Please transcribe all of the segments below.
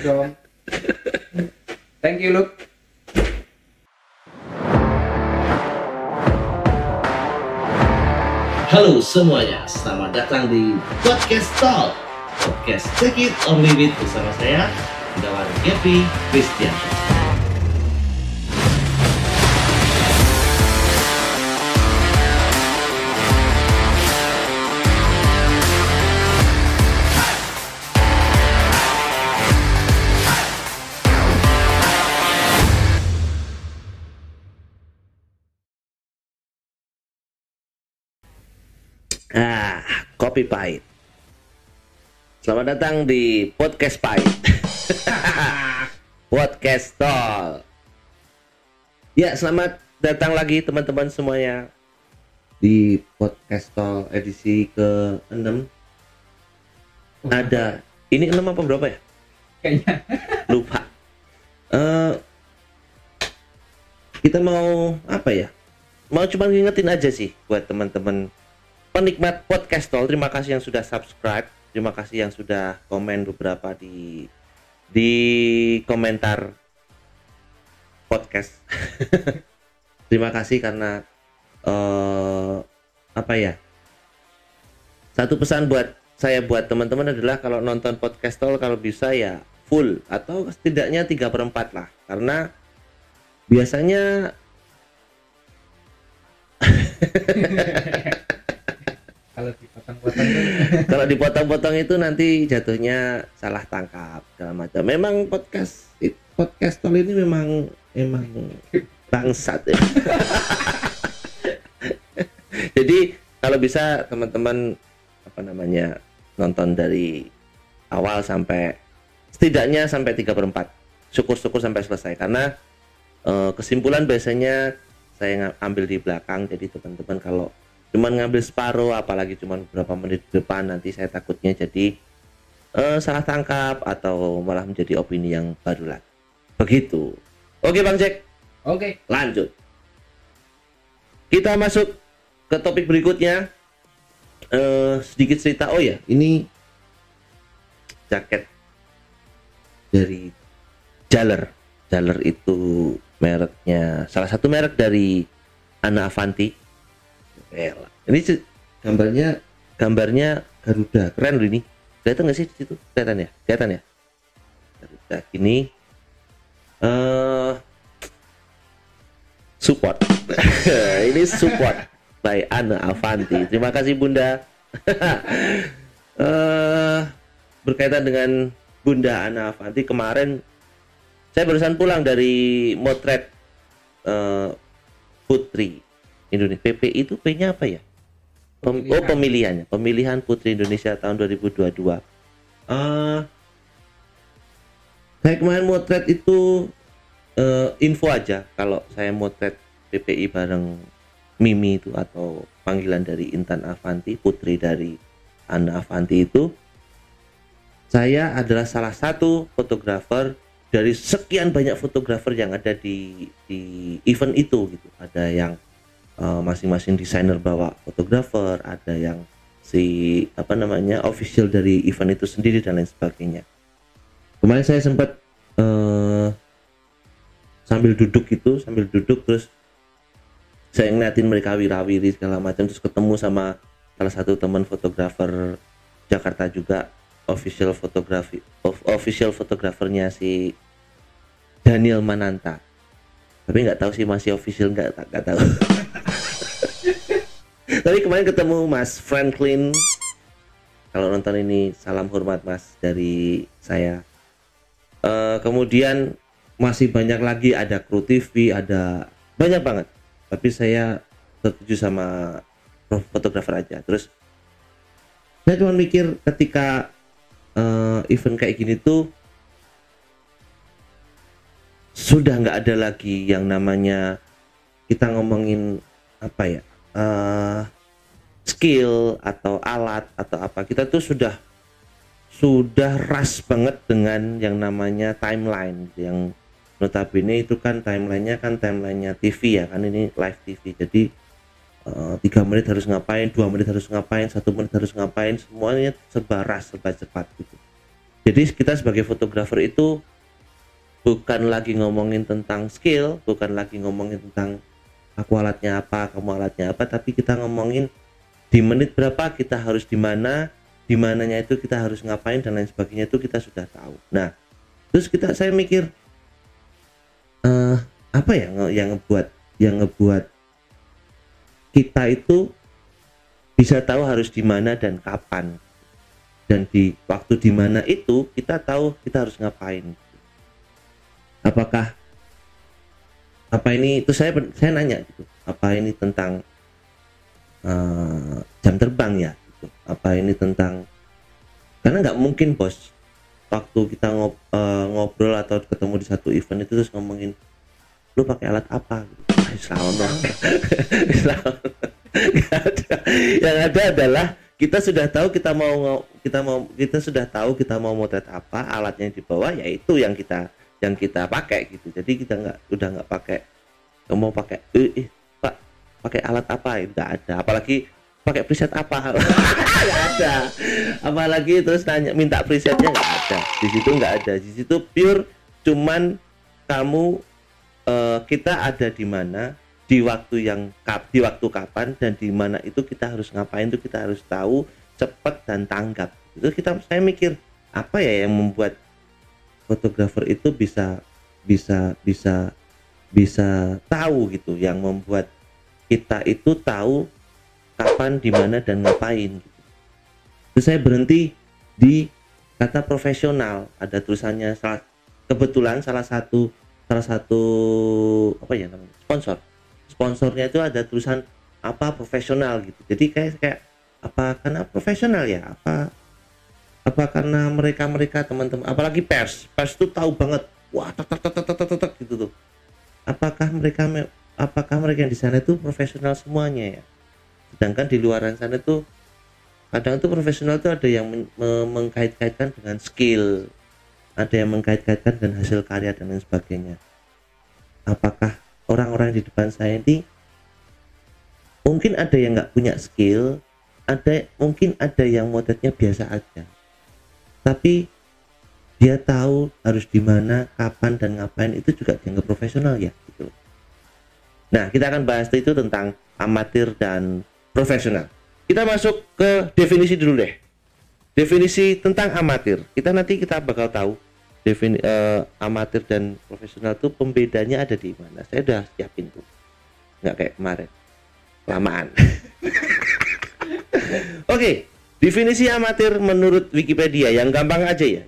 dong. Thank you, Luke. Halo semuanya, selamat datang di Podcast Talk. Podcast Take It or Leave It bersama saya, Gunawan Gepi Christian. Kopi pahit. Selamat datang di Podcast Pahit. Podcast Talk. Ya, selamat datang lagi teman-teman semuanya di Podcast Talk edisi ke-6. Ada, ini 6 apa berapa ya? Kayaknya Lupa. Kita mau apa ya? Mau cuma ngingetin aja sih buat teman-teman penikmat Podcast Talk. Terima kasih yang sudah subscribe, terima kasih yang sudah komen beberapa di komentar podcast. Terima kasih karena apa ya? Satu pesan buat saya buat teman-teman adalah kalau nonton Podcast Talk kalau bisa ya full atau setidaknya 3/4 lah, karena biasanya kalau dipotong-potong itu nanti jatuhnya salah tangkap segala macam. Memang podcast Talk ini memang bangsat ya. Jadi kalau bisa teman-teman nonton dari awal sampai setidaknya sampai 3/4. Syukur-syukur sampai selesai, karena kesimpulan biasanya saya ambil di belakang. Jadi teman-teman kalau cuman ngambil separuh, apalagi cuman beberapa menit di depan, nanti saya takutnya jadi salah tangkap atau malah menjadi opini yang baru lagi. Begitu. Oke Bang Jack. Oke. Lanjut. Kita masuk ke topik berikutnya. Sedikit cerita. Oh ya, ini jaket dari Jaller. Jaller itu mereknya, salah satu merek dari Anna Avanti. Ini gambarnya Garuda, keren loh ini. Kelihatan nggak sih di situ? Kelihatan ya? Garuda ini support. Ini support by Anna Avanti. Terima kasih Bunda. Berkaitan dengan Bunda Anna Avanti, kemarin saya barusan pulang dari motret Putri Indonesia. PPI itu P-nya apa ya? Pemilihan Putri Indonesia tahun 2022. Saya kemarin motret itu info aja kalau saya motret PPI bareng Mimi itu, atau panggilan dari Intan Avanti, putri dari Anna Avanti itu. Saya adalah salah satu fotografer dari sekian banyak fotografer yang ada di event itu gitu. Ada yang masing-masing desainer bawa fotografer, ada yang official dari event itu sendiri dan lain sebagainya. Kemarin saya sempat sambil duduk terus saya ngeliatin mereka wirawiri segala macam, terus ketemu sama salah satu teman fotografer Jakarta juga, official fotografernya si Daniel Mananta. Tapi nggak tahu sih masih official nggak tahu. Tapi kemarin ketemu Mas Franklin. Kalau nonton ini salam hormat Mas dari saya. Kemudian masih banyak lagi, ada kru TV, ada banyak banget. Tapi saya tertuju sama fotografer aja. Terus saya cuma mikir ketika event kayak gini tuh sudah nggak ada lagi yang namanya kita ngomongin skill atau alat atau apa. Kita tuh sudah rush banget dengan yang namanya timeline, yang notabene itu kan timelinenya TV ya kan, ini live TV. Jadi 3 menit harus ngapain, 2 menit harus ngapain, 1 menit harus ngapain, semuanya serba rush, serba cepat gitu. Jadi kita sebagai fotografer itu bukan lagi ngomongin tentang skill, bukan lagi ngomongin tentang aku alatnya apa, kamu alatnya apa, tapi kita ngomongin di menit berapa kita harus di mananya itu kita harus ngapain dan lain sebagainya itu kita sudah tahu. Nah, terus saya mikir apa ya yang ngebuat kita itu bisa tahu harus di mana dan kapan, dan di waktu di mana itu kita tahu kita harus ngapain. Apakah apa ini itu saya nanya gitu, apa ini tentang jam terbang ya gitu. Apa ini tentang, karena nggak mungkin bos waktu kita ngobrol atau ketemu di satu event itu terus ngomongin lu pakai alat apa gitu. Islam nggak ada. Yang ada adalah kita sudah tahu kita sudah tahu kita mau motret apa, alatnya yang dibawa yaitu yang kita pakai gitu. Jadi kita udah nggak pakai mau pakai pak pakai alat apa, nggak ada. Apalagi pakai preset apa nggak ada. Apalagi terus nanya minta presetnya, nggak ada. Di situ nggak ada. Di situ pure cuman kamu kita ada di mana, di waktu kapan, dan di mana itu kita harus ngapain itu kita harus tahu cepat dan tanggap. Itu saya mikir apa ya yang membuat fotografer itu bisa tahu gitu, yang membuat kita itu tahu kapan, di mana dan ngapain gitu. Terus saya berhenti di kata profesional, ada tulisannya kebetulan salah satu apa ya namanya sponsornya itu ada tulisan apa profesional gitu. Jadi kayak apa karena profesional ya, apa karena mereka teman-teman, apalagi pers itu tahu banget, wah tak gitu tuh. Apakah mereka yang di sana itu profesional semuanya ya? Sedangkan di luaran sana tuh kadang tuh profesional tuh ada yang mengkait-kaitkan dengan skill, ada yang mengkait-kaitkan dengan hasil karya dan lain sebagainya. Apakah orang-orang di depan saya ini mungkin ada yang nggak punya skill, mungkin ada yang motretnya biasa aja, tapi dia tahu harus di mana, kapan dan ngapain, itu juga dianggap profesional ya gitu. Nah, kita akan bahas itu tentang amatir dan profesional. Kita masuk ke definisi dulu deh. Definisi tentang amatir. Nanti kita bakal tahu amatir dan profesional itu pembedanya ada di mana. Saya udah siapin tuh. Nggak kayak kemarin. Lamaan. Oke, definisi amatir menurut Wikipedia yang gampang aja ya,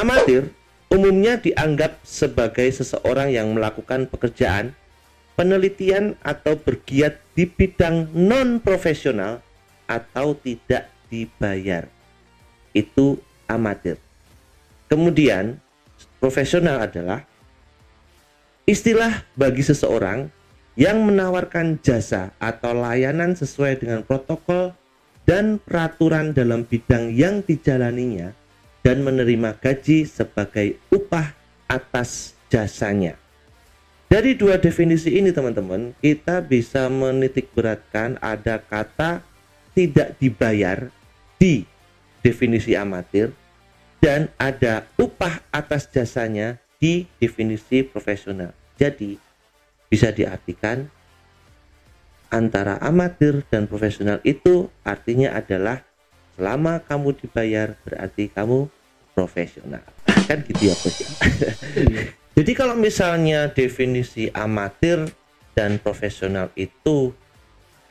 Amatir umumnya dianggap sebagai seseorang yang melakukan pekerjaan, penelitian atau bergiat di bidang non-profesional atau tidak dibayar. Itu amatir. Kemudian profesional adalah istilah bagi seseorang yang menawarkan jasa atau layanan sesuai dengan protokol dan peraturan dalam bidang yang dijalaninya dan menerima gaji sebagai upah atas jasanya. Dari dua definisi ini teman-teman, kita bisa menitik beratkan ada kata tidak dibayar di definisi amatir dan ada upah atas jasanya di definisi profesional. Jadi bisa diartikan antara amatir dan profesional itu artinya adalah selama kamu dibayar berarti kamu profesional. Kan gitu ya bos ya. Jadi kalau misalnya definisi amatir dan profesional itu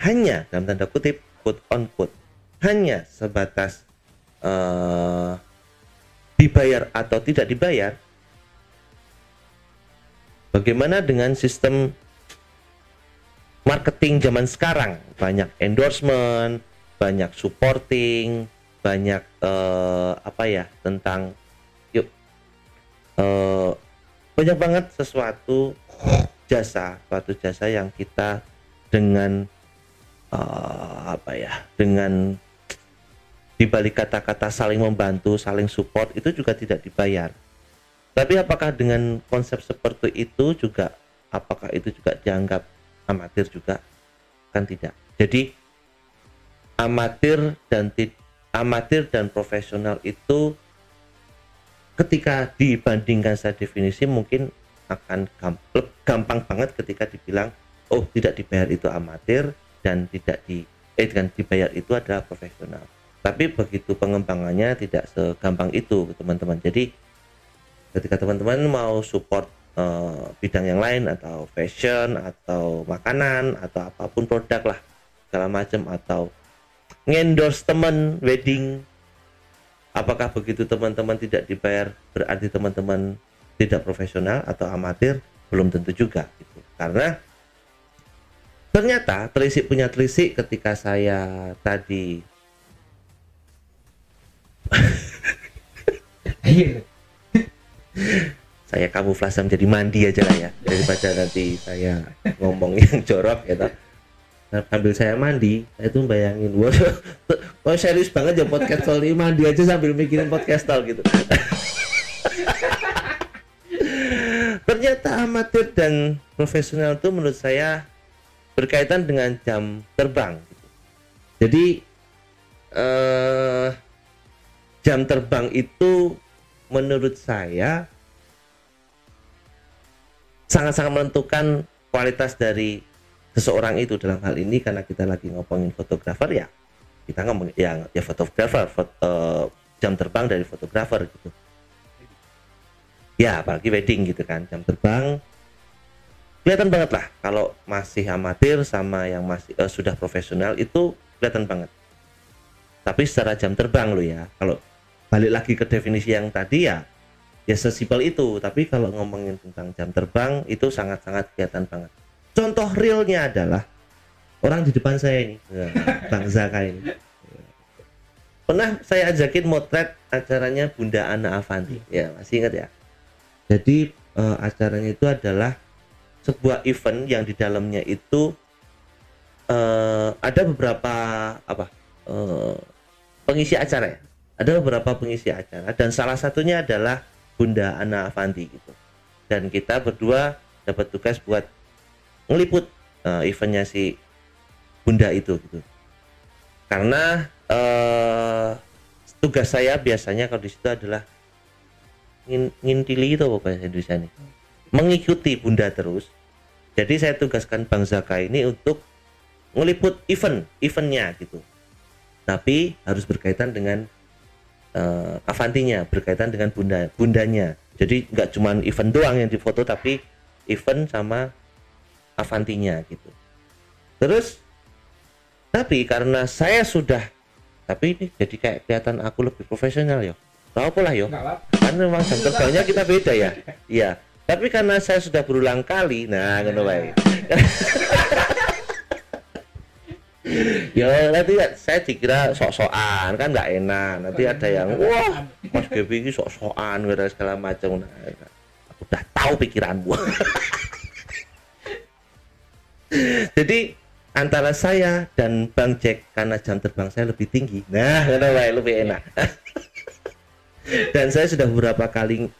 hanya dalam tanda kutip, quote on quote, hanya sebatas dibayar atau tidak dibayar, bagaimana dengan sistem marketing zaman sekarang? Banyak endorsement, banyak supporting, banyak tentang banyak banget suatu jasa yang kita dengan dengan dibalik kata-kata saling membantu, saling support itu juga tidak dibayar. Tapi apakah dengan konsep seperti itu juga, apakah itu juga dianggap amatir juga? Kan tidak. Jadi amatir dan amatir dan profesional itu ketika dibandingkan secara definisi mungkin akan gampang banget ketika dibilang oh tidak dibayar itu amatir dan dengan dibayar itu adalah profesional. Tapi begitu pengembangannya tidak segampang itu teman-teman. Jadi ketika teman-teman mau support bidang yang lain atau fashion atau makanan atau apapun produk lah segala macam atau ngendorse teman wedding, apakah begitu teman-teman tidak dibayar berarti teman-teman tidak profesional atau amatir? Belum tentu juga gitu. Karena ternyata telisik punya telisik ketika saya tadi Iya. saya kamuflase menjadi mandi aja lah ya daripada nanti saya ngomong yang jorok gitu. Nah, sambil saya mandi, saya tuh bayangin, wah serius banget ya podcast tol ini, mandi aja sambil mikirin podcast tol gitu. Ternyata amatir dan profesional itu menurut saya berkaitan dengan jam terbang. Gitu. Jadi jam terbang itu menurut saya sangat-sangat menentukan kualitas dari seseorang itu. Dalam hal ini karena kita lagi ngomongin fotografer ya, kita ngomong ya fotografer, jam terbang dari fotografer gitu. Ya apalagi wedding gitu kan, jam terbang kelihatan banget lah kalau masih amatir sama yang masih sudah profesional itu kelihatan banget. Tapi secara jam terbang lo ya, kalau balik lagi ke definisi yang tadi ya sesimpel itu. Tapi kalau ngomongin tentang jam terbang itu sangat-sangat kelihatan banget. Contoh realnya adalah orang di depan saya ini, Bang Zaka ini. Pernah saya ajakin motret acaranya Bunda Ana Avanti, ya masih ingat ya. Jadi acaranya itu adalah sebuah event yang di dalamnya itu ada beberapa pengisi acara ya. Ada beberapa pengisi acara dan salah satunya adalah Bunda Ana Avanti gitu. Dan kita berdua dapat tugas buat ngeliput eventnya si Bunda itu gitu. Karena tugas saya biasanya kalau di situ adalah ngintili itu apa bahasa Indonesia nih, mengikuti Bunda terus. Jadi saya tugaskan Bang Zaka ini untuk ngeliput eventnya gitu. Tapi harus berkaitan dengan Avantinya, berkaitan dengan bundanya. Jadi nggak cuma event doang yang difoto, tapi event sama Avantinya gitu. Terus tapi karena saya sudah, tapi ini jadi kayak kelihatan aku lebih profesional ya. Tahu apa lah yo. Karena memang jam terbangnya kita beda ya. Iya. Tapi karena saya sudah berulang kali, nah ngono wae. Ya nanti saya dikira sok-sokan kan nggak enak. Nanti ada yang wah Mas Gebi ini sok-sokan segala macam. Nah, aku udah tahu pikiranmu. Jadi antara saya dan Bang Jack karena jam terbang saya lebih tinggi. Nah, lebih enak. Dan saya sudah beberapa kali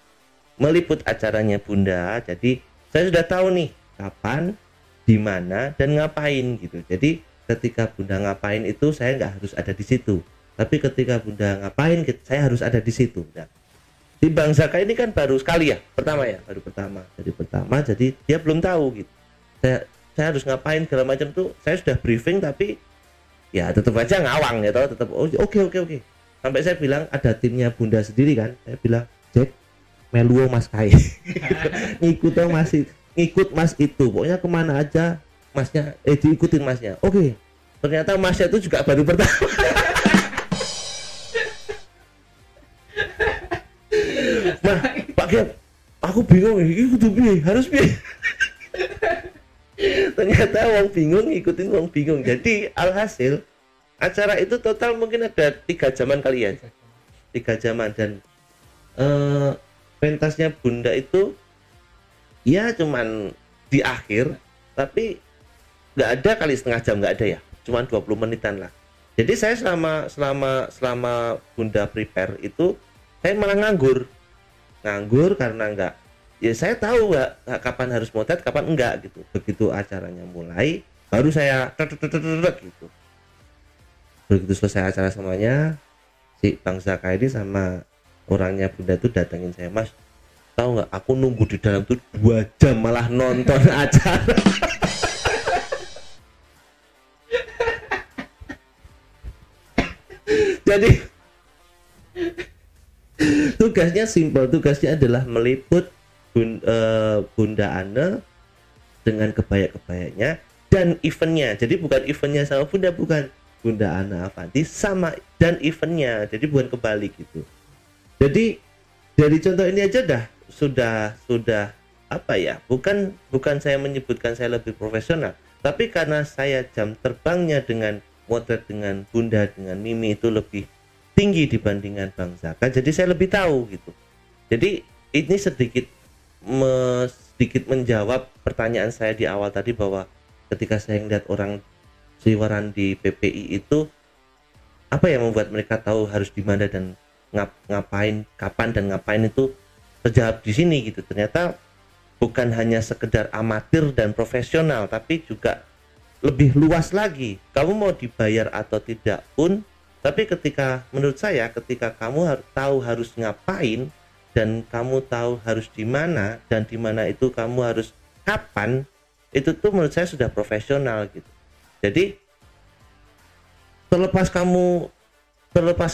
meliput acaranya Bunda. Jadi saya sudah tahu nih kapan, di mana dan ngapain gitu. Jadi ketika Bunda ngapain itu saya nggak harus ada di situ. Tapi ketika Bunda ngapain saya harus ada di situ. Nah, di Bang Zaka ini kan baru sekali ya, baru pertama. Jadi dia belum tahu gitu. Saya harus ngapain segala macam tuh saya sudah briefing tapi ya tetap aja ngawang ya toh, tetap oke. Sampai saya bilang ada timnya Bunda sendiri kan, saya bilang Jack meluo Mas Kai. ngikut Mas itu pokoknya kemana aja Masnya diikutin Masnya. Oke. Ternyata Masnya itu juga baru pertama. Nah Pak Gap, aku bingung itu harus piye. Ternyata wong bingung ngikutin wong bingung. Jadi alhasil acara itu total mungkin ada 3 jaman kali ya. 3 jaman dan pentasnya Bunda itu ya cuman di akhir tapi nggak ada kali setengah jam, nggak ada ya, cuman 20 menitan lah. Jadi saya selama Bunda prepare itu saya malah nganggur karena nggak ya saya tahu nggak kapan harus motret kapan enggak gitu. Begitu acaranya mulai baru saya gitu. Begitu selesai acara semuanya si Bang Zaka ini sama orangnya Bunda tuh datengin saya, Mas, tahu nggak, aku nunggu di dalam tuh 2 jam malah nonton acara. Jadi tugasnya simpel, tugasnya adalah meliput Bunda Ane dengan kebaya-kebayanya dan eventnya. Jadi bukan eventnya sama Bunda, bukan Bunda Ana Avanti sama dan eventnya, jadi bukan kebalik gitu. Jadi dari contoh ini aja sudah apa ya, bukan saya menyebutkan saya lebih profesional, tapi karena saya jam terbangnya dengan motret dengan Bunda dengan Mimi itu lebih tinggi dibandingkan Bang Zaka, jadi saya lebih tahu gitu. Jadi ini sedikit menjawab pertanyaan saya di awal tadi, bahwa ketika saya melihat orang siwaran di PPI itu, apa yang membuat mereka tahu harus di mana dan ngapain, kapan dan ngapain, itu terjawab di sini gitu. Ternyata bukan hanya sekedar amatir dan profesional, tapi juga lebih luas lagi. Kamu mau dibayar atau tidak pun, tapi menurut saya ketika kamu tahu harus ngapain dan kamu tahu harus di mana dan di mana itu kamu harus kapan, itu tuh menurut saya sudah profesional gitu. Jadi terlepas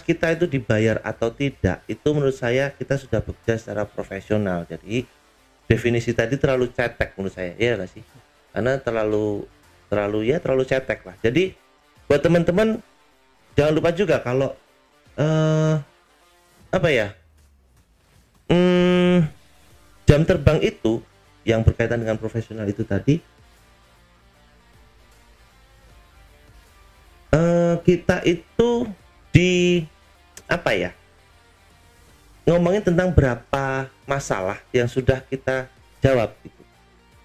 kita itu dibayar atau tidak, itu menurut saya kita sudah bekerja secara profesional. Jadi definisi tadi terlalu cetek menurut saya, ya nggak sih? Karena terlalu cetek lah. Jadi buat teman-teman jangan lupa juga kalau jam terbang itu yang berkaitan dengan profesional itu tadi, kita itu ngomongin tentang berapa masalah yang sudah kita jawab gitu.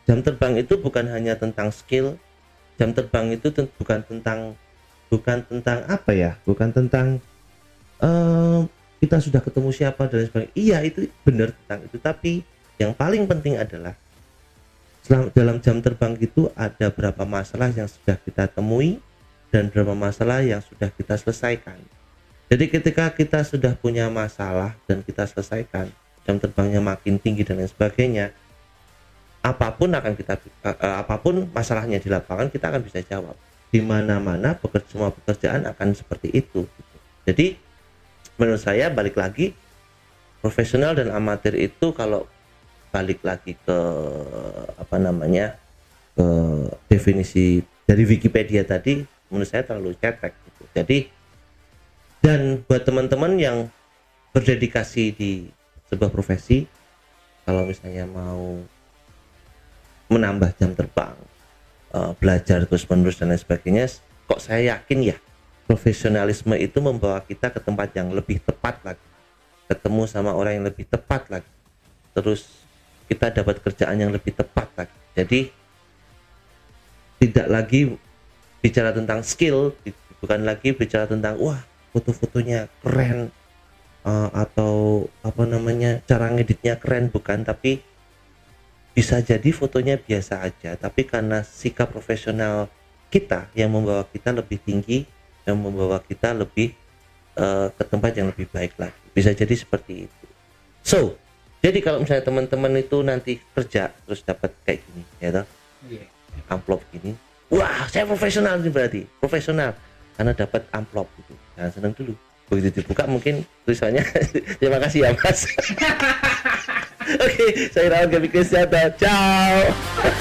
Jam terbang itu bukan hanya tentang skill, jam terbang itu bukan tentang kita sudah ketemu siapa dan sebagainya. Iya, itu benar tentang itu, tapi yang paling penting adalah dalam jam terbang itu ada berapa masalah yang sudah kita temui dan berapa masalah yang sudah kita selesaikan. Jadi ketika kita sudah punya masalah dan kita selesaikan, jam terbangnya makin tinggi dan lain sebagainya, apapun masalahnya di lapangan kita akan bisa jawab. Di mana-mana semua pekerjaan akan seperti itu. Jadi menurut saya balik lagi, profesional dan amatir itu kalau balik lagi ke ke definisi dari Wikipedia tadi, menurut saya terlalu cetek gitu. Jadi, dan buat teman-teman yang berdedikasi di sebuah profesi, kalau misalnya mau menambah jam terbang, belajar terus-menerus dan lain sebagainya, kok saya yakin ya profesionalisme itu membawa kita ke tempat yang lebih tepat lagi, ketemu sama orang yang lebih tepat lagi, terus kita dapat kerjaan yang lebih tepat lagi. Jadi tidak lagi bicara tentang skill, bukan lagi bicara tentang wah foto-fotonya keren, atau cara ngeditnya keren, bukan, tapi bisa jadi fotonya biasa aja, tapi karena sikap profesional kita yang membawa kita lebih tinggi, yang membawa kita lebih ke tempat yang lebih baik lagi. Bisa jadi seperti itu. So, jadi kalau misalnya teman-teman itu nanti kerja terus dapat kayak gini, ya toh, amplop gini, wah saya profesional, ini berarti profesional karena dapat amplop gitu. Jangan senang dulu, begitu dibuka mungkin tulisannya terima kasih ya Mas. Oke, saya Raul Gavin Kristianto, ciao.